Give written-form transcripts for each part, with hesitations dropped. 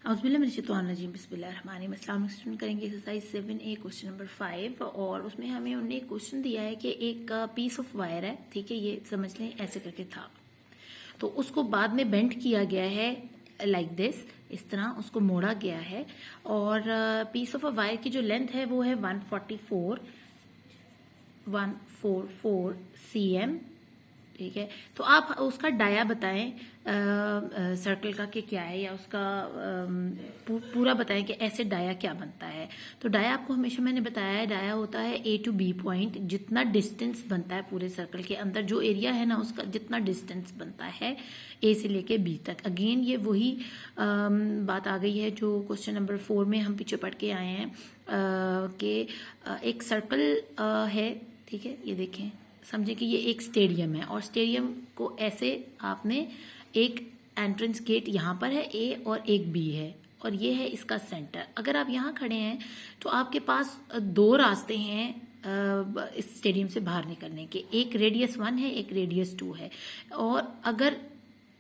बिस्मिल्लाहिर्रहमानिर्रहीम। स्टूडेंट करेंगे exercise 7A question number 5 और उसमें हमें उन्होंने एक क्वेश्चन दिया है कि एक पीस ऑफ वायर है, ठीक है, ये समझ लें ऐसे करके था, तो उसको बाद में बेंड किया गया है लाइक दिस, इस तरह उसको मोड़ा गया है और पीस ऑफ अ वायर की जो लेंथ है वो है 144 cm, ठीक है। तो आप उसका डाया बताएं सर्कल का कि क्या है, या उसका पूरा बताएं कि ऐसे डाया क्या बनता है। तो डाया आपको हमेशा मैंने बताया है, डाया होता है A to B पॉइंट, जितना डिस्टेंस बनता है पूरे सर्कल के अंदर, जो एरिया है ना उसका जितना डिस्टेंस बनता है A से लेके B तक। अगेन ये वही बात आ गई है जो क्वेश्चन नंबर 4 में हम पीछे पढ़ के आए हैं कि एक सर्कल है, ठीक है, ये देखें, समझे कि ये एक स्टेडियम है और स्टेडियम को ऐसे आपने एक एंट्रेंस गेट यहाँ पर है A और एक B है और ये है इसका सेंटर। अगर आप यहाँ खड़े हैं तो आपके पास दो रास्ते हैं इस स्टेडियम से बाहर निकलने के, एक रेडियस 1 है, एक रेडियस 2 है। और अगर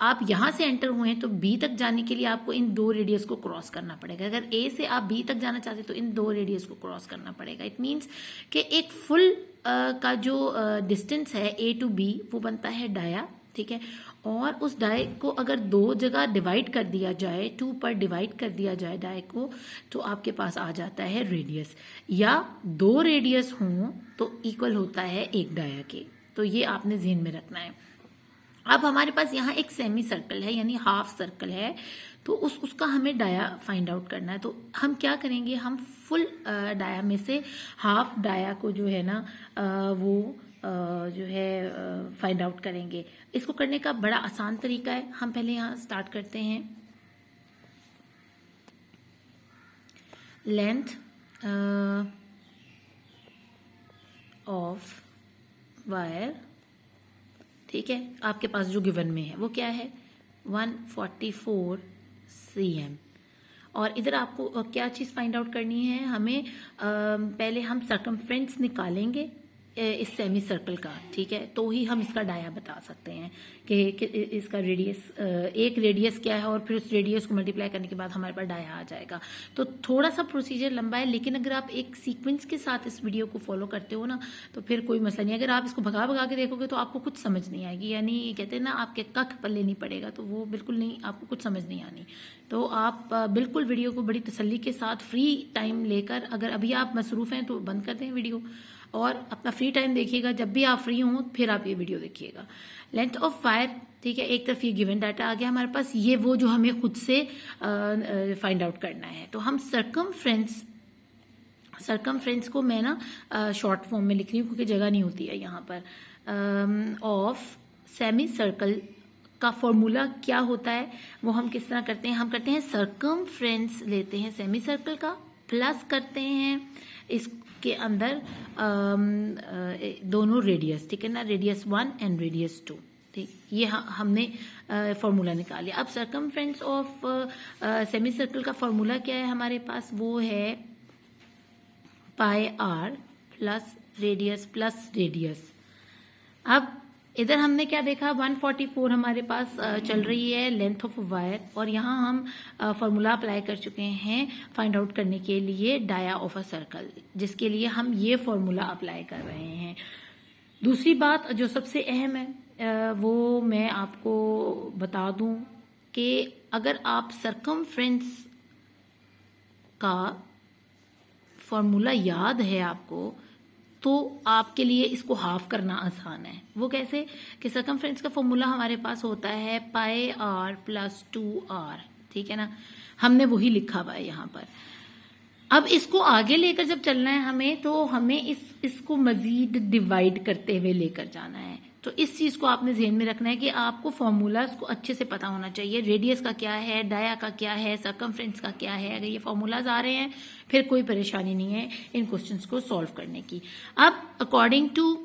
आप यहाँ से एंटर हुए हैं तो B तक जाने के लिए आपको इन दो रेडियस को क्रॉस करना पड़ेगा। अगर A से आप B तक जाना चाहते हैं तो इन दो रेडियस को क्रॉस करना पड़ेगा। इट मीन्स कि एक फुल का जो डिस्टेंस है A to B वो बनता है डाया, ठीक है। और उस डाय को अगर दो जगह डिवाइड कर दिया जाए, 2 पर डिवाइड कर दिया जाए डाय को, तो आपके पास आ जाता है रेडियस, या दो रेडियस हों तो इक्वल होता है एक डाया के। तो ये आपने ध्यान में रखना है। अब हमारे पास यहाँ एक सेमी सर्कल है यानी हाफ सर्कल है, तो उसका हमें डाया फाइंड आउट करना है। तो हम क्या करेंगे, हम फुल डाया में से हाफ डाया को जो है ना वो जो है फाइंड आउट करेंगे। इसको करने का बड़ा आसान तरीका है। हम पहले यहाँ स्टार्ट करते हैं। लेंथ ऑफ वायर, ठीक है, आपके पास जो गिवन में है वो क्या है 144 cm। और इधर आपको क्या चीज़ फाइंड आउट करनी है, हमें पहले हम सर्कमफ्रेंस निकालेंगे इस सेमी सर्कल का, ठीक है, तो ही हम इसका डाया बता सकते हैं कि इसका रेडियस, एक रेडियस क्या है, और फिर उस रेडियस को मल्टीप्लाई करने के बाद हमारे पास डाया आ जाएगा। तो थोड़ा सा प्रोसीजर लंबा है, लेकिन अगर आप एक सीक्वेंस के साथ इस वीडियो को फॉलो करते हो ना तो फिर कोई मसला नहीं। अगर आप इसको भगा भगा के देखोगे तो आपको कुछ समझ नहीं आएगी, यानी कहते हैं ना आपके कख पल्ले नहीं पड़ेगा, तो वो बिल्कुल नहीं, आपको कुछ समझ नहीं आनी। तो आप बिल्कुल वीडियो को बड़ी तसल्ली के साथ फ्री टाइम लेकर, अगर अभी आप मसरूफ़ हैं तो बंद कर दें वीडियो और अपना फ्री टाइम देखिएगा, जब भी आप फ्री हों फिर आप ये वीडियो देखिएगा। लेंथ ऑफ वायर, ठीक है, एक तरफ ये गिवन डाटा आ गया हमारे पास, ये वो जो हमें खुद से फाइंड आउट करना है। तो हम सर्कमफ्रेंस को मैं ना शॉर्ट फॉर्म में लिख रही हूँ क्योंकि जगह नहीं होती है यहाँ पर। ऑफ सेमी सर्कल का फॉर्मूला क्या होता है वो हम किस तरह करते हैं, हम करते हैं सर्कमफ्रेंस लेते हैं सेमी सर्कल का, प्लस करते हैं इसके अंदर दोनों रेडियस, ठीक है ना, रेडियस 1 एंड रेडियस 2, ठीक, ये हमने फॉर्मूला निकाल लिया। अब सर्कमफ्रेंस ऑफ सेमी सर्कल का फॉर्मूला क्या है हमारे पास, वो है पाई आर प्लस रेडियस। अब इधर हमने क्या देखा, 144 हमारे पास चल रही है लेंथ ऑफ वायर, और यहाँ हम फॉर्मूला अप्लाई कर चुके हैं फाइंड आउट करने के लिए डाया ऑफ अ सर्कल, जिसके लिए हम ये फॉर्मूला अप्लाई कर रहे हैं। दूसरी बात जो सबसे अहम है वो मैं आपको बता दूं कि अगर आप सर्कमफ्रेंस का फॉर्मूला याद है आपको तो आपके लिए इसको हाफ करना आसान है। वो कैसे कि सर्कमफ्रेंस का फॉर्मूला हमारे पास होता है पाई आर प्लस 2r, ठीक है ना, हमने वही लिखा हुआ है यहाँ पर। अब इसको आगे लेकर जब चलना है हमें, तो हमें इसको मजीद डिवाइड करते हुए लेकर जाना है। तो इस चीज़ को आपने ध्यान में रखना है कि आपको फॉर्मूलाज को अच्छे से पता होना चाहिए, रेडियस का क्या है, डाया का क्या है, सर्कमफ्रेंस का क्या है। अगर ये फॉर्मूलाज आ रहे हैं फिर कोई परेशानी नहीं है इन क्वेश्चंस को सॉल्व करने की। अब अकॉर्डिंग टू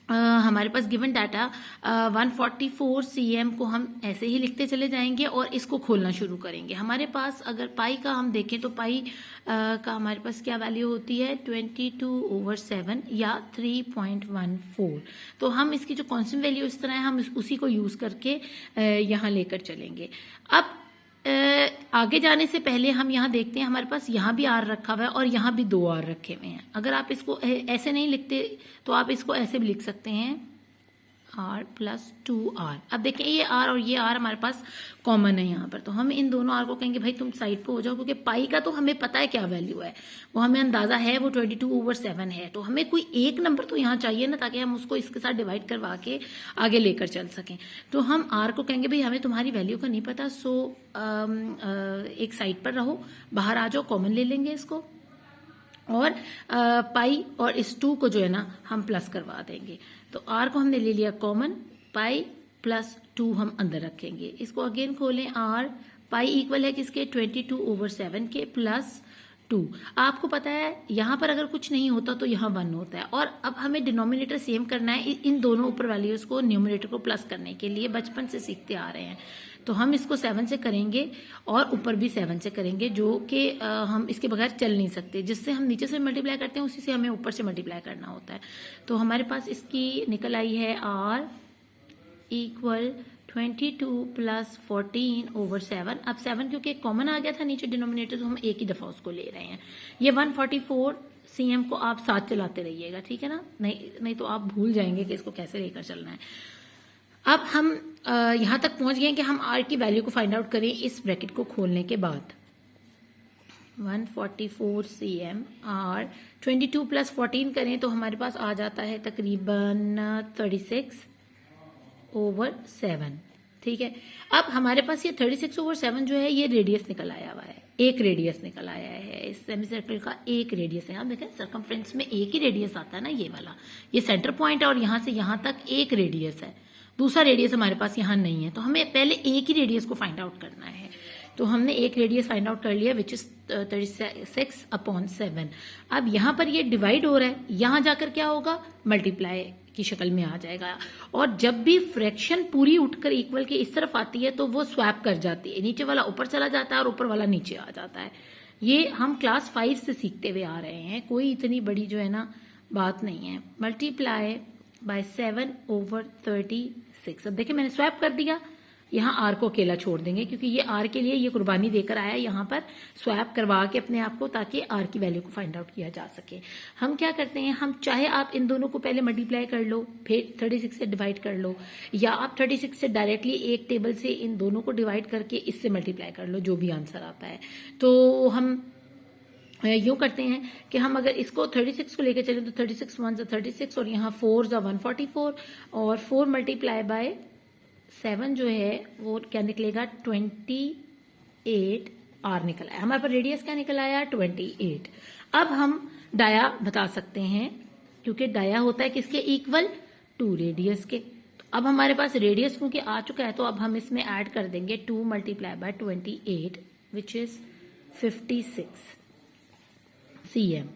हमारे पास गिवन डाटा 144 cm को हम ऐसे ही लिखते चले जाएंगे और इसको खोलना शुरू करेंगे। हमारे पास अगर पाई का हम देखें तो पाई का हमारे पास क्या वैल्यू होती है 22/7 या 3.14। तो हम इसकी जो कांस्टेंट वैल्यू इस तरह है, हम उसी को यूज करके यहाँ लेकर चलेंगे। अब आगे जाने से पहले हम यहाँ देखते हैं, हमारे पास यहाँ भी आर रखा हुआ है और यहाँ भी 2 आर रखे हुए हैं। अगर आप इसको ऐसे नहीं लिखते तो आप इसको ऐसे भी लिख सकते हैं, आर प्लस 2r। अब देखें ये आर और ये आर हमारे पास कॉमन है यहाँ पर, तो हम इन दोनों आर को कहेंगे भाई तुम साइड पे हो जाओ, क्योंकि पाई का तो हमें पता है क्या वैल्यू है, वो हमें अंदाजा है, वो 22/7 है। तो हमें कोई एक नंबर तो यहाँ चाहिए ना, ताकि हम उसको इसके साथ डिवाइड करवा के आगे लेकर चल सकें। तो हम आर को कहेंगे भाई हमें तुम्हारी वैल्यू का नहीं पता, सो एक साइड पर रहो, बाहर आ जाओ, कॉमन ले लेंगे इसको, और पाई और इस 2 को जो है ना हम प्लस करवा देंगे। तो आर को हमने ले लिया कॉमन, पाई प्लस 2 हम अंदर रखेंगे। इसको अगेन खोलें, आर पाई इक्वल है किसके, 22/7 के प्लस 2। आपको पता है यहाँ पर अगर कुछ नहीं होता तो यहाँ 1 होता है, और अब हमें डिनोमिनेटर सेम करना है इन दोनों ऊपर वैल्यूज को न्यूमरेटर को प्लस करने के लिए, बचपन से सीखते आ रहे हैं। तो हम इसको 7 से करेंगे और ऊपर भी 7 से करेंगे, जो कि हम इसके बगैर चल नहीं सकते। जिससे हम नीचे से मल्टीप्लाई करते हैं उसी से हमें ऊपर से मल्टीप्लाई करना होता है। तो हमारे पास इसकी निकल आई है आर इक्वल 22 प्लस 14/7। अब 7 क्योंकि कॉमन आ गया था नीचे डिनोमिनेटर, तो हम एक ही दफा उसको ले रहे हैं। ये 144 cm को आप साथ चलाते रहिएगा, ठीक है ना, नहीं तो आप भूल जाएंगे कि इसको कैसे लेकर चलना है। अब हम यहां तक पहुंच गए कि हम आर की वैल्यू को फाइंड आउट करें इस ब्रैकेट को खोलने के बाद। 144 cm आर 22 प्लस 14 करें तो हमारे पास आ जाता है तकरीबन 36/7, ठीक है। अब हमारे पास ये 36/7 जो है ये रेडियस निकल आया हुआ है, एक रेडियस निकल आया है, इस सेमी सर्कल का एक रेडियस है। आप देखें सर्कमफ्रेंस में एक ही रेडियस आता है ना, ये वाला, ये सेंटर पॉइंट है और यहां से यहां तक एक रेडियस है, दूसरा रेडियस हमारे पास यहाँ नहीं है। तो हमें पहले एक ही रेडियस को फाइंड आउट करना है। तो हमने एक रेडियस फाइंड आउट कर लिया विच इज 36/7। अब यहाँ पर ये डिवाइड हो रहा है, यहाँ जाकर क्या होगा, मल्टीप्लाई की शक्ल में आ जाएगा। और जब भी फ्रैक्शन पूरी उठकर इक्वल के इस तरफ आती है तो वो स्वैप कर जाती है, नीचे वाला ऊपर चला जाता है और ऊपर वाला नीचे आ जाता है। ये हम क्लास 5 से सीखते हुए आ रहे हैं, कोई इतनी बड़ी जो है ना बात नहीं है। Multiply by 7/36। अब देखिए मैंने स्वैप कर दिया, यहाँ आर को अकेला छोड़ देंगे क्योंकि ये आर के लिए ये कुर्बानी देकर आया यहाँ पर, स्वैप करवा के अपने आप को, ताकि आर की वैल्यू को फाइंड आउट किया जा सके। हम क्या करते हैं, हम चाहे आप इन दोनों को पहले मल्टीप्लाई कर लो फिर 36 से डिवाइड कर लो, या आप 36 से डायरेक्टली एक टेबल से इन दोनों को डिवाइड करके इससे मल्टीप्लाई कर लो, जो भी आंसर आता है। तो हम यूं करते हैं कि हम अगर इसको 36 को लेकर चलें तो 36 1 36 और यहाँ 4 144 और 4 मल्टीप्लाई बाय 7 जो है वो क्या निकलेगा, 28 आर निकल आया। हमारे पास रेडियस क्या निकल आया, 28। अब हम डाया बता सकते हैं क्योंकि डाया होता है किसके इक्वल, 2 रेडियस के। तो अब हमारे पास रेडियस क्योंकि आ चुका है तो अब हम इसमें ऐड कर देंगे 2 multiply by 28 which is 56 cm,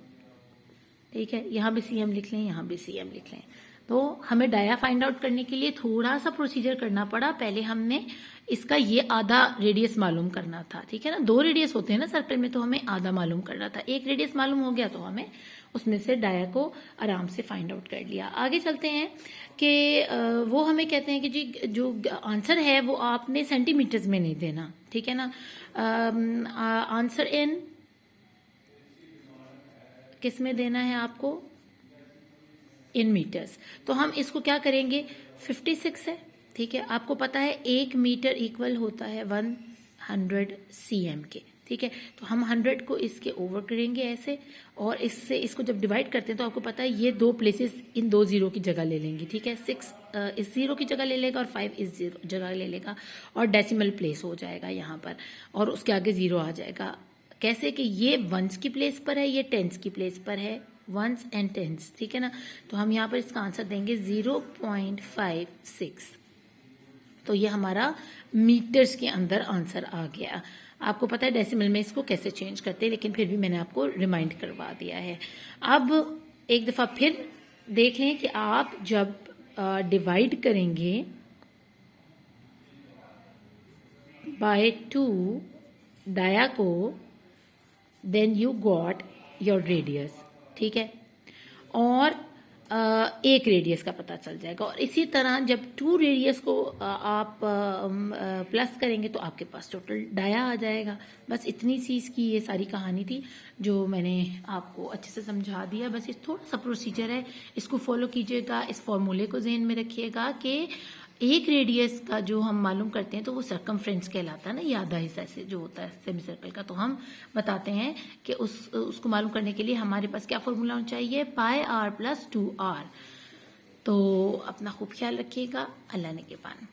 ठीक है। यहां भी cm लिख लें, यहां भी cm लिख लें। तो हमें डाया फाइंड आउट करने के लिए थोड़ा सा प्रोसीजर करना पड़ा। पहले हमने इसका ये आधा रेडियस मालूम करना था, ठीक है ना, 2 रेडियस होते हैं ना सर्कल में, तो हमें आधा मालूम करना था। एक रेडियस मालूम हो गया तो हमें उसमें से डाया को आराम से फाइंड आउट कर लिया। आगे चलते हैं कि वो हमें कहते हैं कि जी जो आंसर है वो आपने सेंटीमीटर्स में नहीं देना, ठीक है ना, आंसर इन किस में देना है आपको, इन मीटर्स। तो हम इसको क्या करेंगे, 56 है, ठीक है। आपको पता है 1 मीटर इक्वल होता है 100 cm के, ठीक है। तो हम 100 को इसके ओवर करेंगे ऐसे, और इससे इसको जब डिवाइड करते हैं तो आपको पता है ये 2 प्लेसेस इन 2 जीरो की जगह ले लेंगी, ठीक है। 6 इस जीरो की जगह ले लेगा और 5 इस जीरो जगह ले लेगा, और डेसिमल प्लेस हो जाएगा यहाँ पर, और उसके आगे जीरो आ जाएगा। कैसे कि ये वंस की प्लेस पर है, ये टेंस की प्लेस पर है, वंस एंड टेंस, ठीक है ना। तो हम यहाँ पर इसका आंसर देंगे 0.56। तो ये हमारा मीटर्स के अंदर आंसर आ गया। आपको पता है डेसिमल में इसको कैसे चेंज करते हैं, लेकिन फिर भी मैंने आपको रिमाइंड करवा दिया है। अब एक दफा फिर देख लें कि आप जब डिवाइड करेंगे बाय 2 डाया को, then you got your radius, ठीक है। और एक रेडियस का पता चल जाएगा। और इसी तरह जब 2 रेडियस को आप प्लस करेंगे तो आपके पास टोटल डाया आ जाएगा। बस इतनी सी इसकी ये सारी कहानी थी जो मैंने आपको अच्छे से समझा दिया। बस ये थोड़ा सा प्रोसीजर है, इसको फॉलो कीजिएगा। इस फॉर्मूले को जहन में रखिएगा कि एक रेडियस का जो हम मालूम करते हैं तो वो सर्कमफ्रेंस कहलाता है ना, ये आधा हिस्सा से जो होता है सेमी सर्कल का। तो हम बताते हैं कि उसको मालूम करने के लिए हमारे पास क्या फॉर्मूला होना चाहिए, पाई r + 2r। तो अपना खूब ख्याल रखिएगा। अल्लाह ने के पान।